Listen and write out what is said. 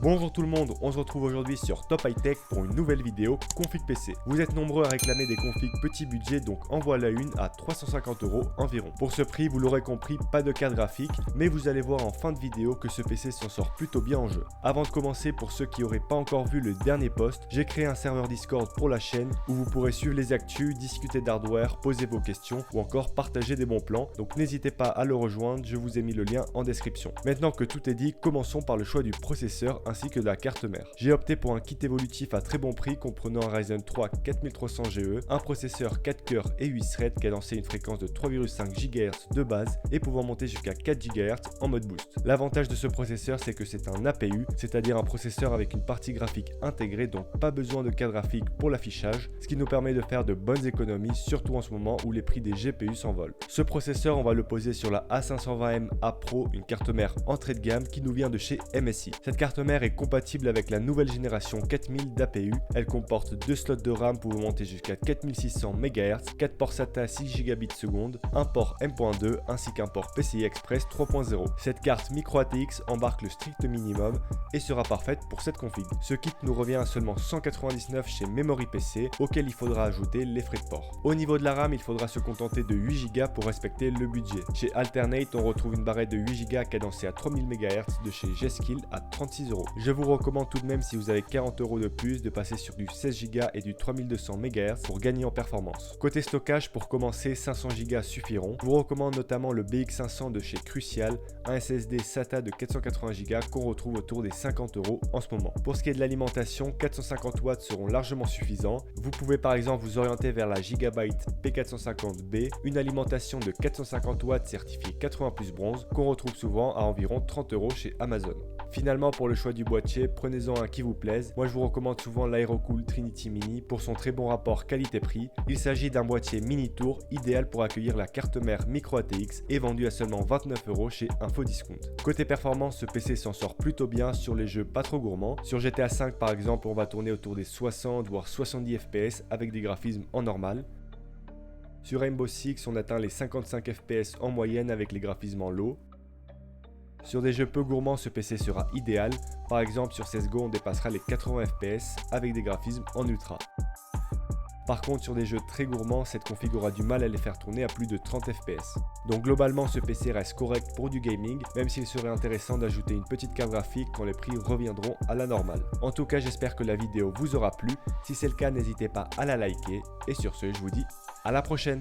Bonjour tout le monde, on se retrouve aujourd'hui sur Top High Tech pour une nouvelle vidéo config PC. Vous êtes nombreux à réclamer des configs petit budget, donc en voilà une à 350 € environ. Pour ce prix, vous l'aurez compris, pas de carte graphique, mais vous allez voir en fin de vidéo que ce PC s'en sort plutôt bien en jeu. Avant de commencer, pour ceux qui n'auraient pas encore vu le dernier post, j'ai créé un serveur Discord pour la chaîne où vous pourrez suivre les actus, discuter d'hardware, poser vos questions ou encore partager des bons plans. Donc n'hésitez pas à le rejoindre, je vous ai mis le lien en description. Maintenant que tout est dit, commençons par le choix du processeur ainsi que de la carte mère. J'ai opté pour un kit évolutif à très bon prix comprenant un Ryzen 3 4300 GE, un processeur 4 cœurs et 8 threads cadencé une fréquence de 3,5 GHz de base et pouvant monter jusqu'à 4 GHz en mode boost. L'avantage de ce processeur, c'est que c'est un APU, c'est-à-dire un processeur avec une partie graphique intégrée, donc pas besoin de carte graphique pour l'affichage, ce qui nous permet de faire de bonnes économies, surtout en ce moment où les prix des GPU s'envolent. Ce processeur, on va le poser sur la A520M A Pro, une carte mère entrée de gamme qui nous vient de chez MSI. Cette carte mère est compatible avec la nouvelle génération 4000 d'APU. Elle comporte 2 slots de RAM pouvant monter jusqu'à 4600 MHz, 4 ports SATA 6 Gbps, un port M.2 ainsi qu'un port PCI Express 3.0. Cette carte micro ATX embarque le strict minimum et sera parfaite pour cette config. Ce kit nous revient à seulement 199 chez Memory PC, auquel il faudra ajouter les frais de port. Au niveau de la RAM, il faudra se contenter de 8 Go pour respecter le budget. Chez Alternate, on retrouve une barrette de 8 Go cadencée à 3000 MHz de chez G-Skill à 36 €. Je vous recommande tout de même, si vous avez 40 € de plus, de passer sur du 16 Go et du 3200 MHz pour gagner en performance. Côté stockage, pour commencer, 500 Go suffiront. Je vous recommande notamment le BX500 de chez Crucial, un SSD SATA de 480 Go qu'on retrouve autour des 50 € en ce moment. Pour ce qui est de l'alimentation, 450 watts seront largement suffisants. Vous pouvez par exemple vous orienter vers la Gigabyte P450B, une alimentation de 450 watts certifiée 80+ bronze qu'on retrouve souvent à environ 30 € chez Amazon. Finalement, pour le choix du boîtier, prenez-en un qui vous plaise. Moi, je vous recommande souvent l'Aerocool Trinity Mini pour son très bon rapport qualité-prix. Il s'agit d'un boîtier mini tour idéal pour accueillir la carte mère micro ATX et vendu à seulement 29 € chez Infodiscount. Côté performance, ce PC s'en sort plutôt bien sur les jeux pas trop gourmands. Sur GTA V par exemple, on va tourner autour des 60 voire 70 FPS avec des graphismes en normal. Sur Rainbow Six, on atteint les 55 FPS en moyenne avec les graphismes en low. Sur des jeux peu gourmands, ce PC sera idéal. Par exemple, sur CSGO, on dépassera les 80 FPS avec des graphismes en ultra. Par contre, sur des jeux très gourmands, cette config aura du mal à les faire tourner à plus de 30 FPS. Donc globalement, ce PC reste correct pour du gaming, même s'il serait intéressant d'ajouter une petite carte graphique quand les prix reviendront à la normale. En tout cas, j'espère que la vidéo vous aura plu. Si c'est le cas, n'hésitez pas à la liker. Et sur ce, je vous dis à la prochaine.